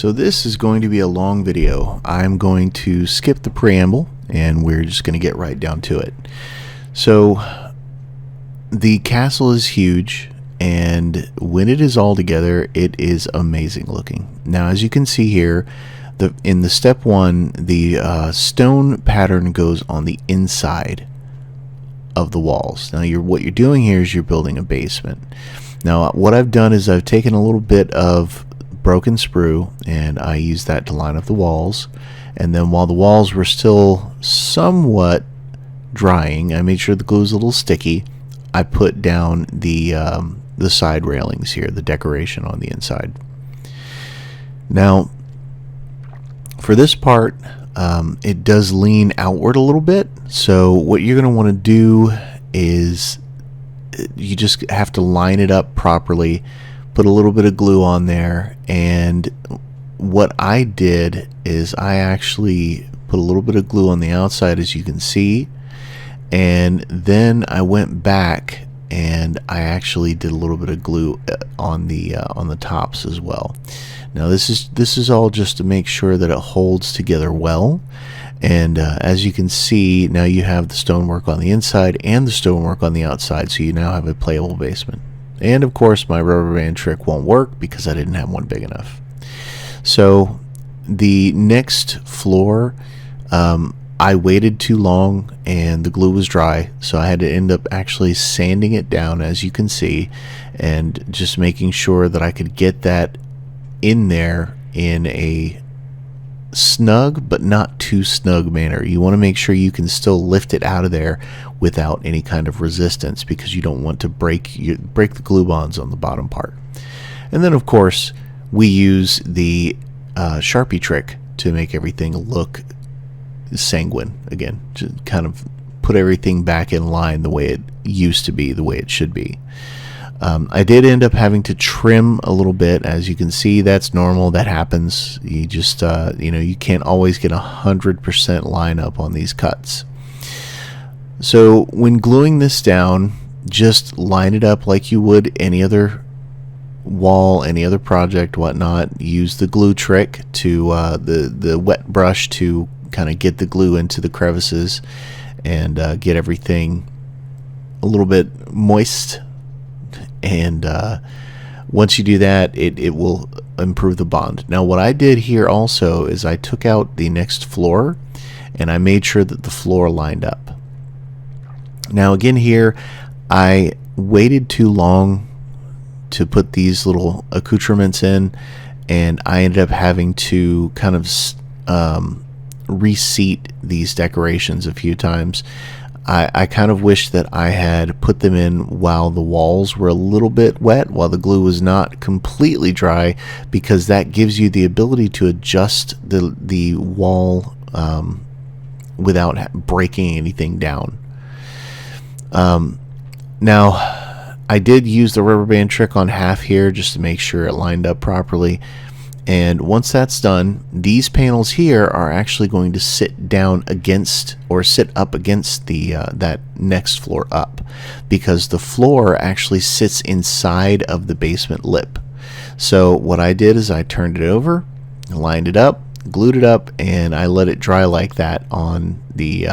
So this is going to be a long video. I'm going to skip the preamble and we're just going to get right down to it. So the castle is huge, and when it is all together, it is amazing looking. Now, as you can see here, in the step one, the stone pattern goes on the inside of the walls. Now, what you're doing here is you're building a basement. Now, what I've done is I've taken a little bit of broken sprue and I used that to line up the walls, and then while the walls were still somewhat drying, I made sure the glue was a little sticky. I put down the side railings here, the decoration on the inside. Now, for this part, it does lean outward a little bit, so what you're going to want to do is you just have to line it up properly, put a little bit of glue on there, and what I did is I actually put a little bit of glue on the outside, as you can see, and then I went back and I actually did a little bit of glue on the tops as well. Now this is all just to make sure that it holds together well. And as you can see, now you have the stonework on the inside and the stonework on the outside, so you now have a playable basement. And of course my rubber band trick won't work because I didn't have one big enough. So the next floor, I waited too long and the glue was dry, so I had to end up actually sanding it down, as you can see, and just making sure that I could get that in there in a snug but not too snug manner. You want to make sure you can still lift it out of there without any kind of resistance, because you don't want to break the glue bonds on the bottom part. And then of course we use the Sharpie trick to make everything look sanguine again, to kind of put everything back in line the way it used to be, the way it should be. I did end up having to trim a little bit. As you can see, that's normal, that happens. You just you can't always get 100% line up on these cuts. So when gluing this down, just line it up like you would any other wall, any other project, whatnot. Use the glue trick to the wet brush to kind of get the glue into the crevices and get everything a little bit moist. And once you do that, it will improve the bond. Now what I did here also is I took out the next floor and I made sure that the floor lined up. Now again here, I waited too long to put these little accoutrements in, and I ended up having to kind of reseat these decorations a few times. I kind of wish that I had put them in while the walls were a little bit wet, while the glue was not completely dry, because that gives you the ability to adjust the wall without breaking anything down. Now I did use the rubber band trick on half here just to make sure it lined up properly. And once that's done, these panels here are actually going to sit down against, or sit up against the that next floor up, because the floor actually sits inside of the basement lip. So what I did is I turned it over, lined it up, glued it up, and I let it dry like that on the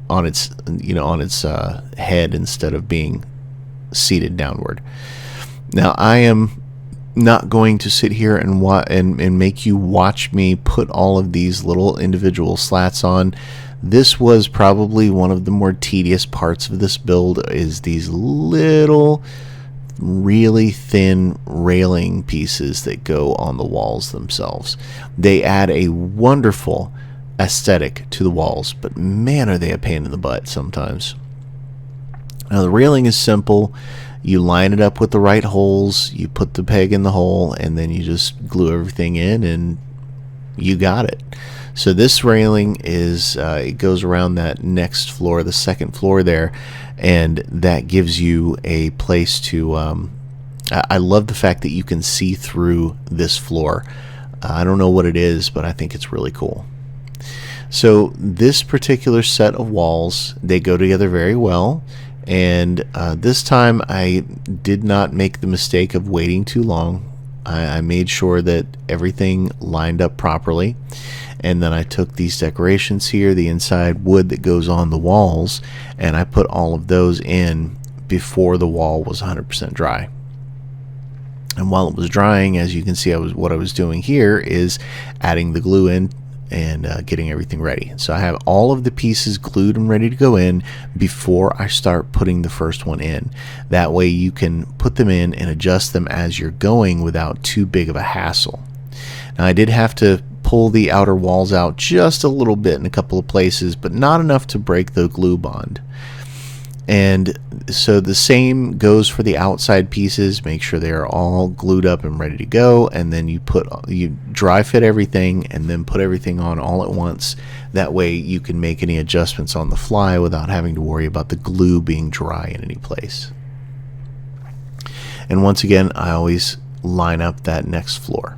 on its head instead of being seated downward. Now I am not going to sit here and make you watch me put all of these little individual slats on. This was probably one of the more tedious parts of this build, is these little really thin railing pieces that go on the walls themselves. They add a wonderful aesthetic to the walls, but man, are they a pain in the butt sometimes. Now the railing is simple. You line it up with the right holes, you put the peg in the hole, and then you just glue everything in and you got it. So this railing is it goes around that next floor, the second floor there, and that gives you a place to I love the fact that you can see through this floor. I don't know what it is, but I think it's really cool. So this particular set of walls, they go together very well. And this time I did not make the mistake of waiting too long. I made sure that everything lined up properly, and then I took these decorations here, the inside wood that goes on the walls, and I put all of those in before the wall was 100% dry. And while it was drying, as you can see, what I was doing here is adding the glue in and getting everything ready. So I have all of the pieces glued and ready to go in before I start putting the first one in. That way you can put them in and adjust them as you're going without too big of a hassle. Now I did have to pull the outer walls out just a little bit in a couple of places, but not enough to break the glue bond. And so the same goes for the outside pieces. Make sure they are all glued up and ready to go, and then you dry fit everything and then put everything on all at once. That way you can make any adjustments on the fly without having to worry about the glue being dry in any place. And once again, I always line up that next floor.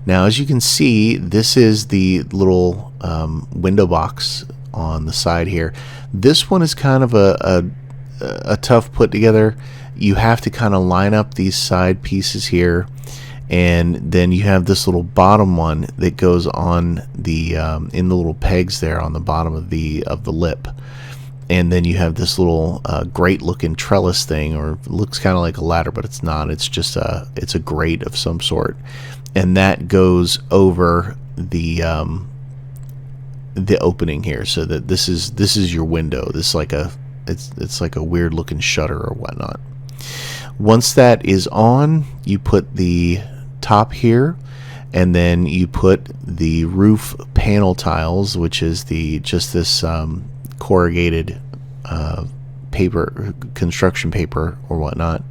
Now, as you can see, this is the little window box on the side here. This one is kind of a tough put together. You have to kind of line up these side pieces here, and then you have this little bottom one that goes on the in the little pegs there on the bottom of the lip, and then you have this little great looking trellis thing, or it looks kind of like a ladder, but it's not. It's just it's a grate of some sort, and that goes over the opening here, so that this is your window. This is like it's like a weird looking shutter or whatnot. Once that is on, you put the top here, and then you put the roof panel tiles, which is just this corrugated paper, construction paper or whatnot.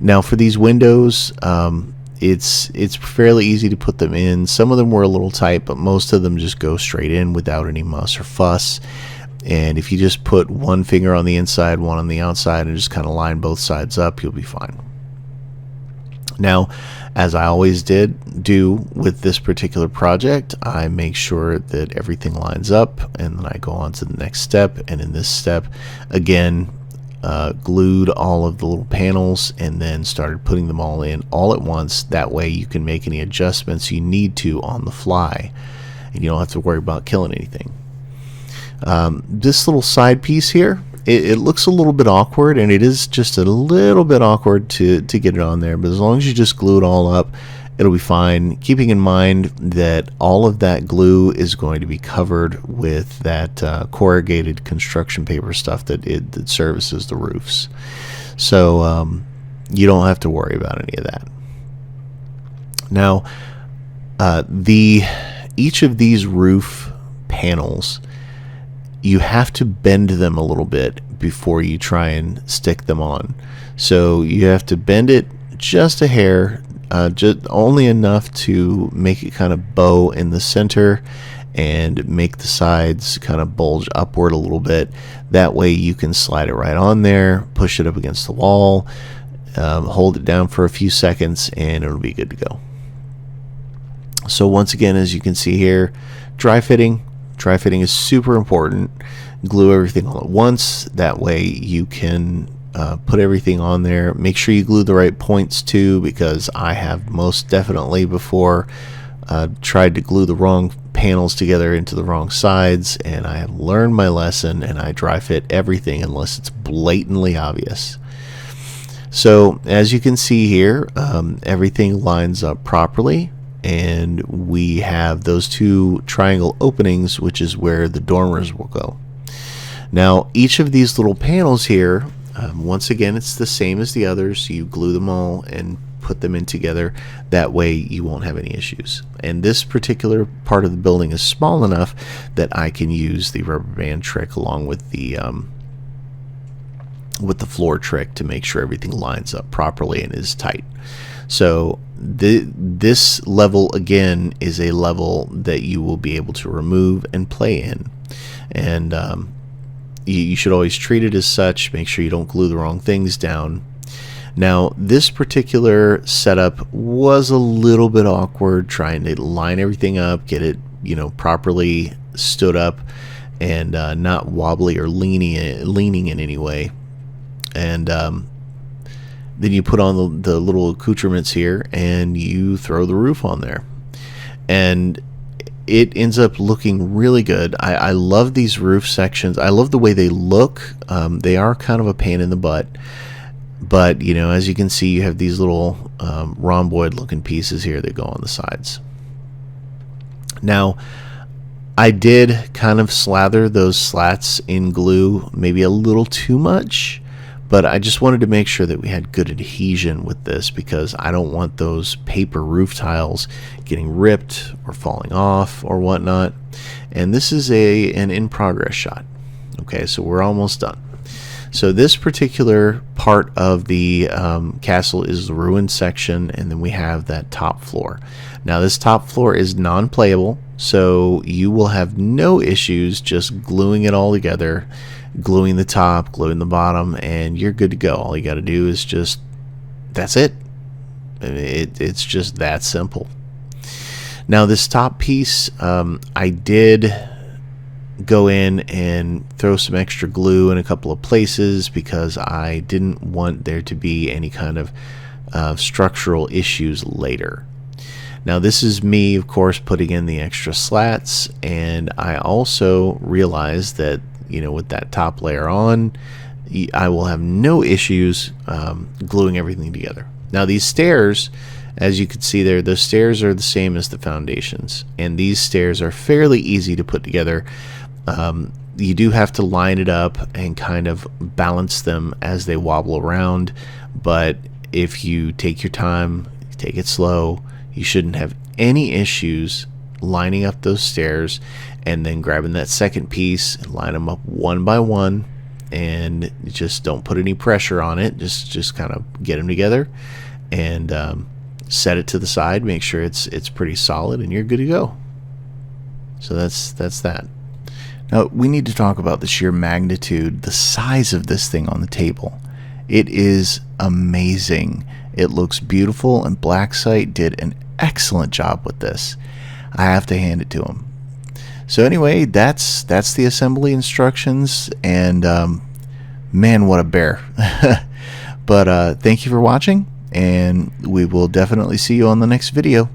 Now for these windows, it's fairly easy to put them in. Some of them were a little tight, but most of them just go straight in without any muss or fuss. And if you just put one finger on the inside, one on the outside, and just kind of line both sides up, you'll be fine. Now, as I always do with this particular project, I make sure that everything lines up, and then I go on to the next step. And in this step, again, glued all of the little panels and then started putting them all in all at once. That way you can make any adjustments you need to on the fly, and you don't have to worry about killing anything. This little side piece here, it looks a little bit awkward, and it is just a little bit awkward to get it on there, but as long as you just glue it all up, it'll be fine, keeping in mind that all of that glue is going to be covered with that corrugated construction paper stuff that services the roofs. So you don't have to worry about any of that. Now, each of these roof panels, you have to bend them a little bit before you try and stick them on. So you have to bend it just a hair, just only enough to make it kind of bow in the center and make the sides kind of bulge upward a little bit. That way you can slide it right on there, push it up against the wall, hold it down for a few seconds, and it'll be good to go. So once again, as you can see here, dry fitting. Dry fitting is super important. Glue everything all at once. That way you can put everything on there. Make sure you glue the right points too, because I have most definitely before tried to glue the wrong panels together into the wrong sides, and I have learned my lesson, and I dry fit everything unless it's blatantly obvious. So as you can see here, everything lines up properly, and we have those two triangle openings, which is where the dormers will go. Now each of these little panels here, once again, it's the same as the others. You glue them all and put them in together. That way you won't have any issues. And this particular part of the building is small enough that I can use the rubber band trick along with the floor trick to make sure everything lines up properly and is tight. So this level again is a level that you will be able to remove and play in, and you should always treat it as such. Make sure you don't glue the wrong things down. Now this particular setup was a little bit awkward, trying to line everything up, get it properly stood up and not wobbly or leaning in any way. And Then you put on the little accoutrements here and you throw the roof on there, and it ends up looking really good. I love these roof sections. I love the way they look. They are kind of a pain in the butt, but you know, as you can see, you have these little rhomboid looking pieces here that go on the sides. Now, I did kind of slather those slats in glue, maybe a little too much, but I just wanted to make sure that we had good adhesion with this, because I don't want those paper roof tiles getting ripped or falling off or whatnot. And this is an in progress shot. Okay, so we're almost done. So this particular part of the castle is the ruined section, and then we have that top floor. Now this top floor is non-playable, so you will have no issues just gluing it all together, gluing the top, gluing the bottom, and you're good to go. All you got to do is just, that's it. It's just that simple. Now this top piece, I did go in and throw some extra glue in a couple of places because I didn't want there to be any kind of structural issues later. Now this is me, of course, putting in the extra slats, and I also realized that, you know, with that top layer on, I will have no issues gluing everything together. Now these stairs, as you can see there, the stairs are the same as the foundations, and these stairs are fairly easy to put together. You do have to line it up and kind of balance them as they wobble around, but if you take your time, take it slow, you shouldn't have any issues lining up those stairs and then grabbing that second piece and line them up one by one, and just don't put any pressure on it. Just kind of get them together and set it to the side, make sure it's pretty solid, and you're good to go. So that's that. Now we need to talk about the sheer magnitude, the size of this thing on the table. It is amazing. It looks beautiful, and Blacksite did an excellent job with this. I have to hand it to him. So anyway, that's the assembly instructions, and man, what a bear. But thank you for watching, and we will definitely see you on the next video.